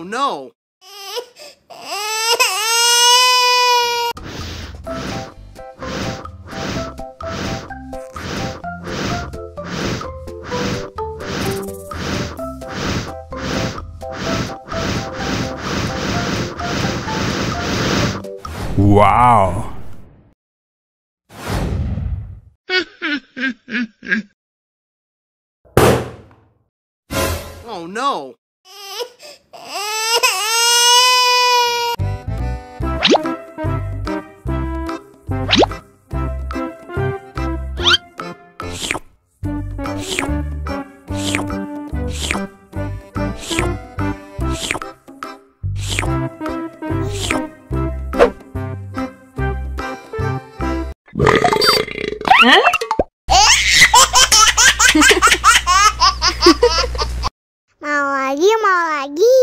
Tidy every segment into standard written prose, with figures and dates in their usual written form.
no! Wow! Oh no! Mau lagi.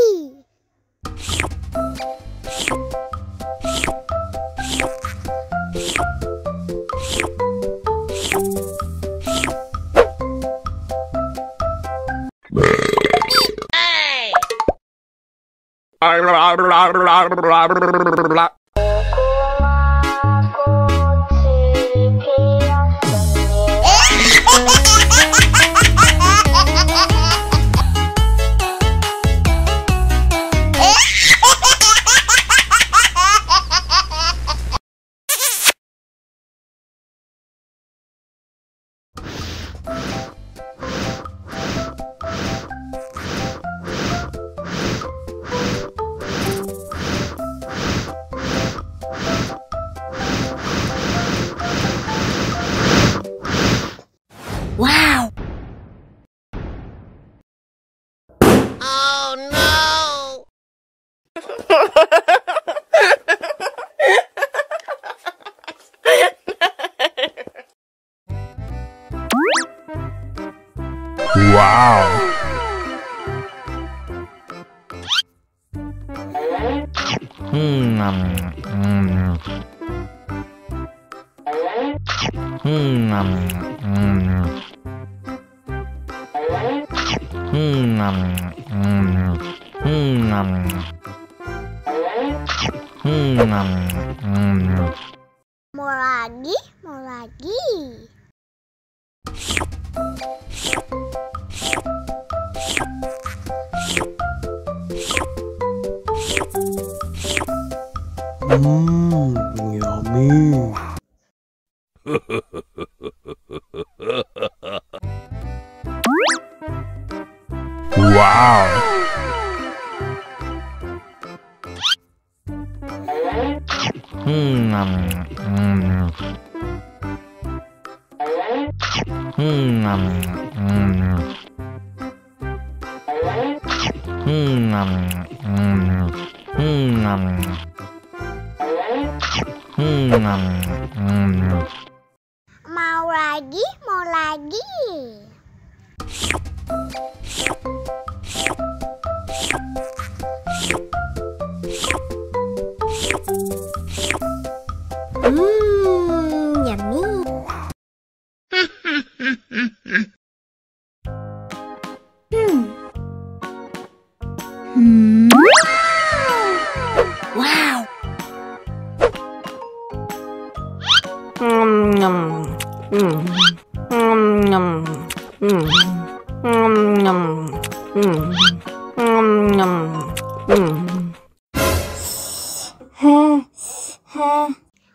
Wow! Oh no! Wow! Mau lagi, mau lagi. Yummy! Wow! Mau lagi, mau lagi. Yummy. Wow!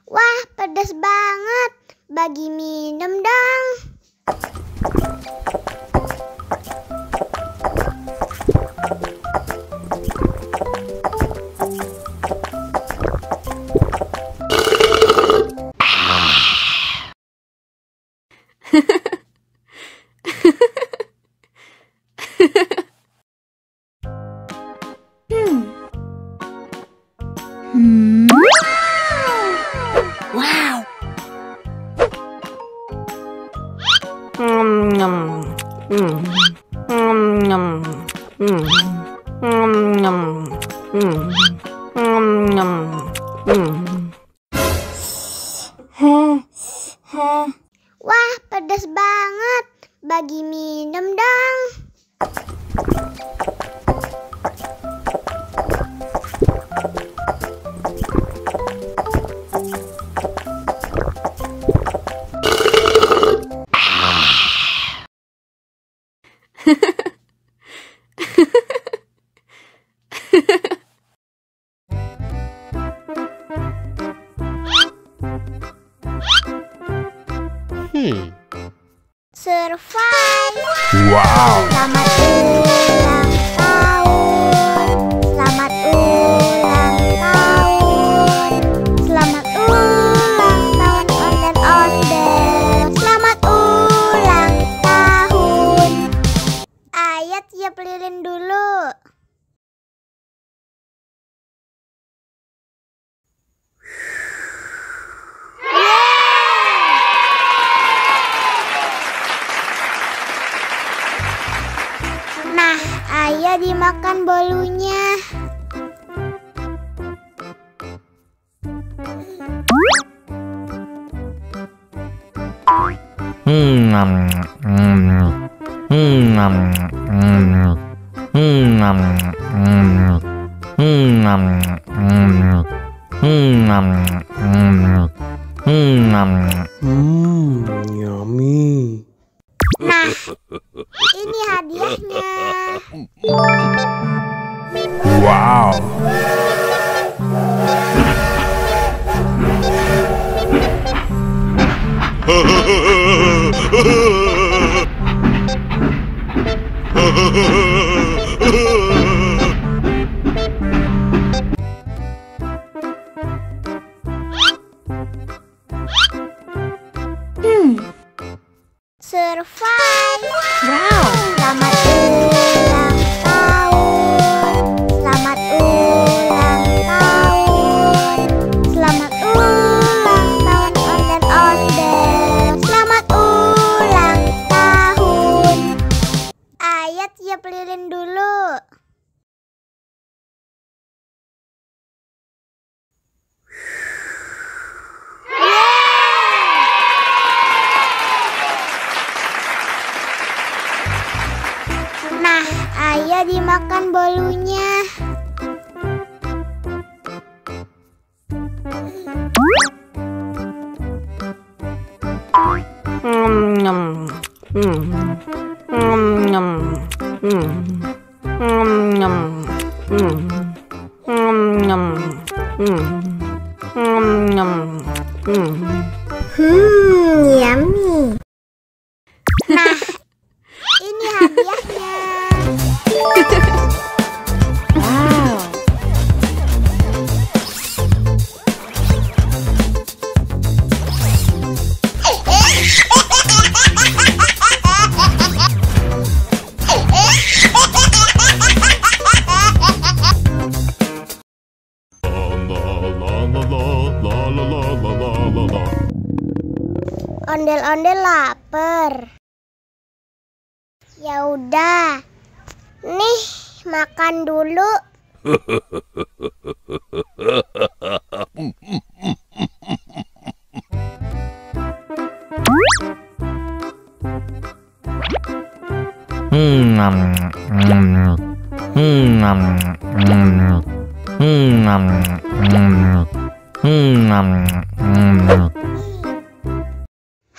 Wah, pedas banget. Bagi minum dong. Wow! Wah, pedas banget. Bagi minum dong. Survive. Wow. Selamat ulang tahun. Selamat ulang tahun. Selamat ulang tahun ondel-ondel. Selamat ulang tahun. Ayat tiup lilin dulu. Nah, ayo dimakan bolunya. Yummy. Nah, ini hadiahnya. Wow. Survive. Wow. Selamat ulang tahun. Selamat ulang tahun. Selamat ulang tahun ondel-ondel. Selamat ulang tahun. Ayat tiup lilin dulu. Nah, ayo dimakan bolunya. Yummy. Nah, ini hadiahnya. Wow. Ondel-ondel lapar. Ya udah. Nih, makan dulu.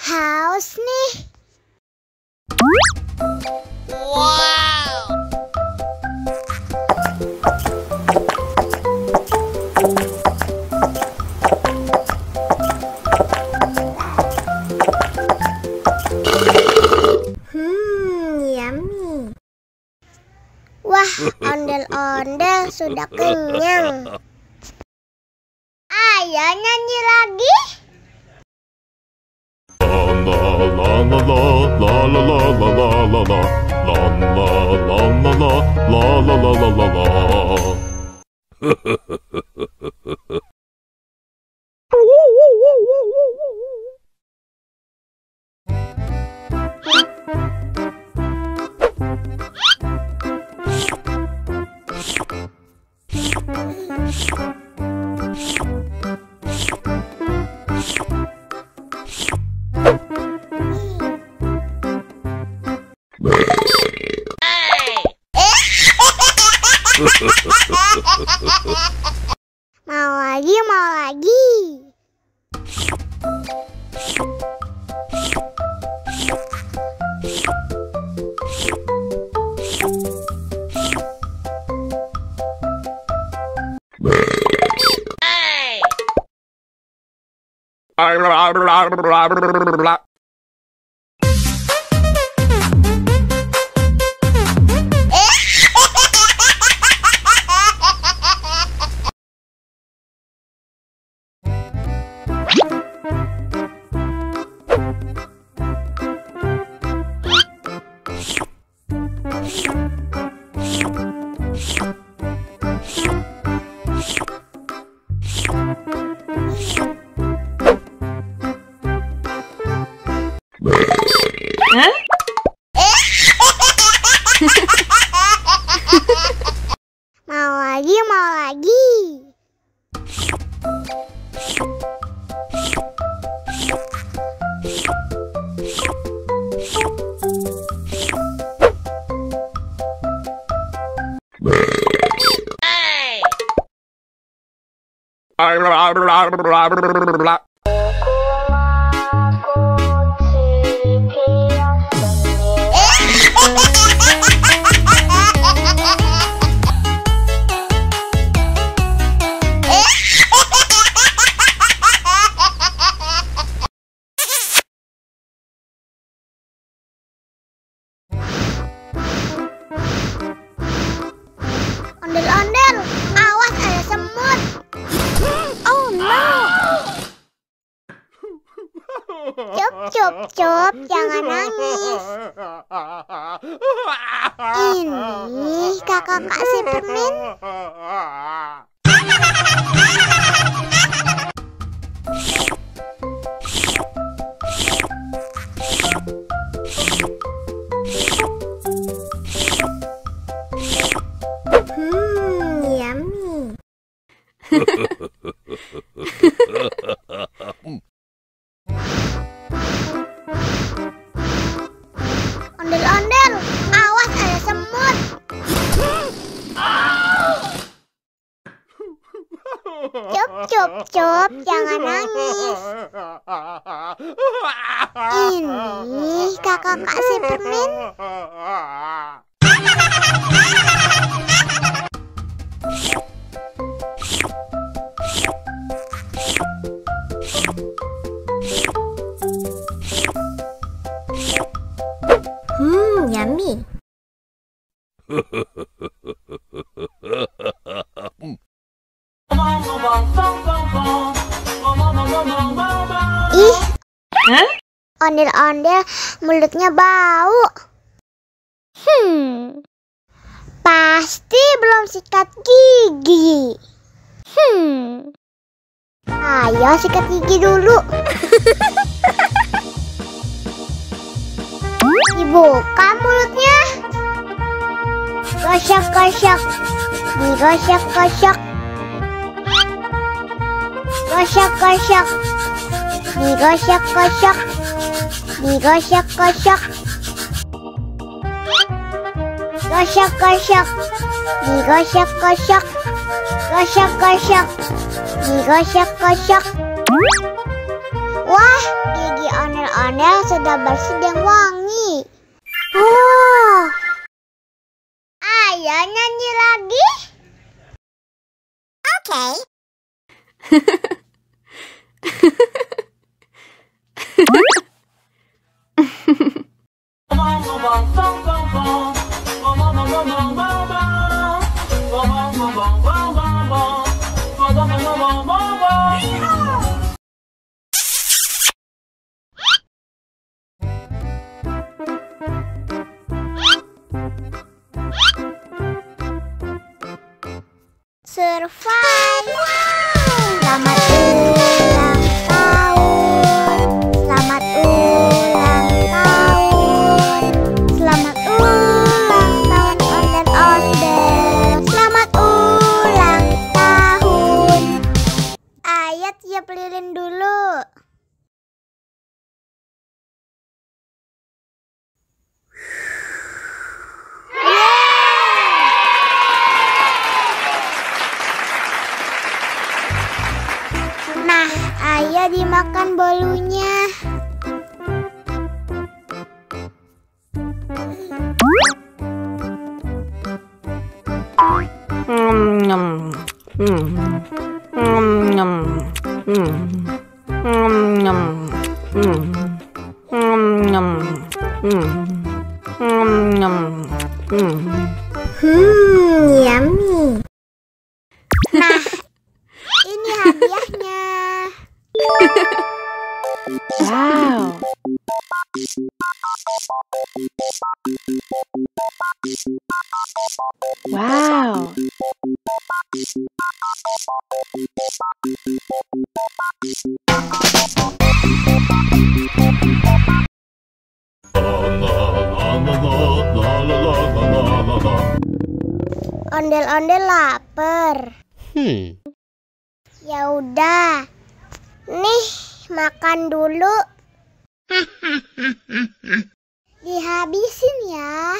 Haus nih. Yummy. Wah, ondel-ondel sudah kenyang. Ayo nyanyi lagi. Mau lagi, mau lagi. Ondel-ondel, awas ada semut. Oh no. Cup, cup, cup, jangan nangis. Ini kakak kasih permen. Yummy. Ondel-ondel, awas ada semut. Cup, cup, cup, jangan nangis. Ini kakak kasih permen. Yummy. Ih, ondel-ondel mulutnya bau. Pasti belum sikat gigi. Ayo sikat gigi dulu. Dibuka mulutnya. Gosok-gosok. Digosok-gosok. Gosok-gosok. Digosok-gosok. Digosok-gosok. Gosok-gosok. Digosok-gosok. Gosok-gosok. Digosok-gosok. Wah, gigi ondel-ondel sudah bersih dan wangi. Oh, ayo nyanyi lagi. Oke. Survive. Selamat ulang tahun. Selamat ulang tahun. Selamat ulang tahun ondel-ondel. Selamat ulang tahun. Ayo tiup lilin dulu. Nah, ayo dimakan bolunya. Nom nom nom nom nom nom. Yummy. Nah, ini hadiahnya. Wow. Wow. Ondel-ondel lapar. Ya udah. Nih, makan dulu. Dihabisin ya.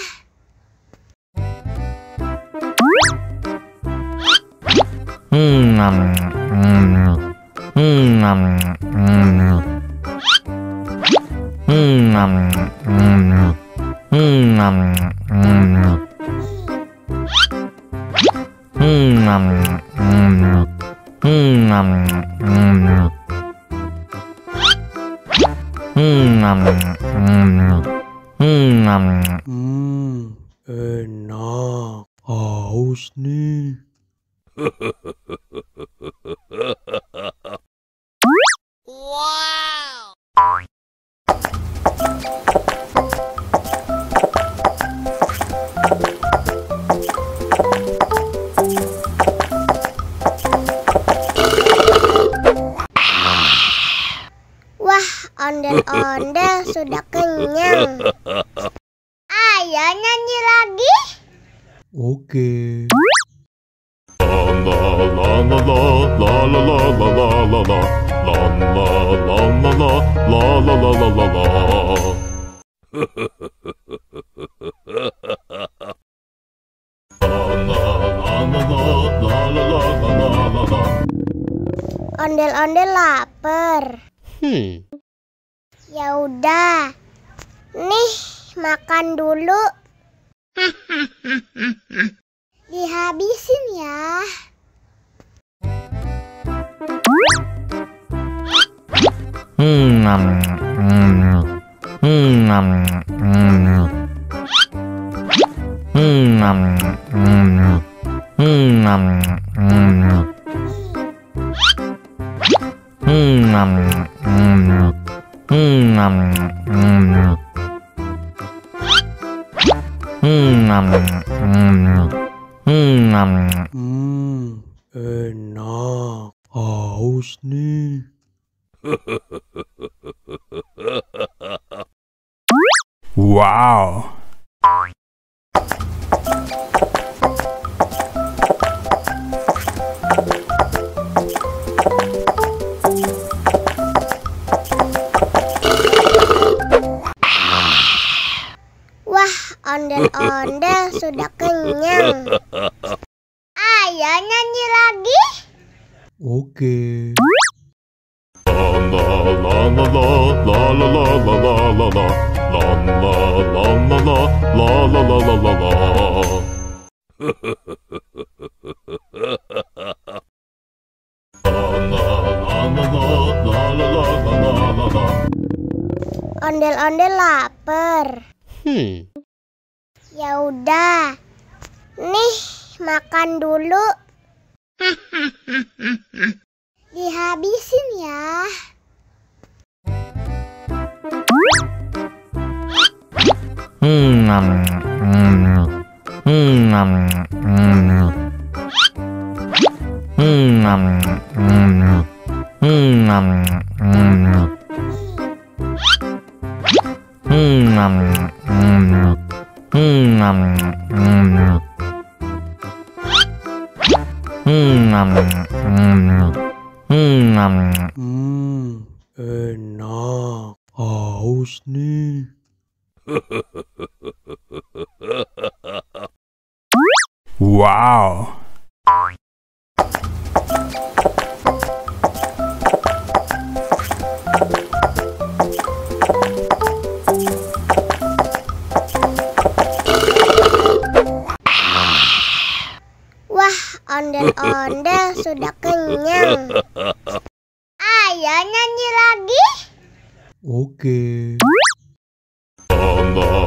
Enak. Haus nih. Wah, ondel-ondel sudah kenyang. Ayo nyanyi lagi. Oke. Ondel-ondel lapar. Ya udah. Nih, makan dulu. Dihabisin ya. Enak. Haus nih. Wow. Wah, ondel-ondel sudah kenyang. Ayo nyanyi lagi. Oke. Ondel-ondel lapar. Ya udah. Nih, makan dulu. Dihabisin ya. Enak. Haus nih. Wow. Wah, ondel-ondel sudah kenyang. Ayo nyanyi lagi. Oke. la.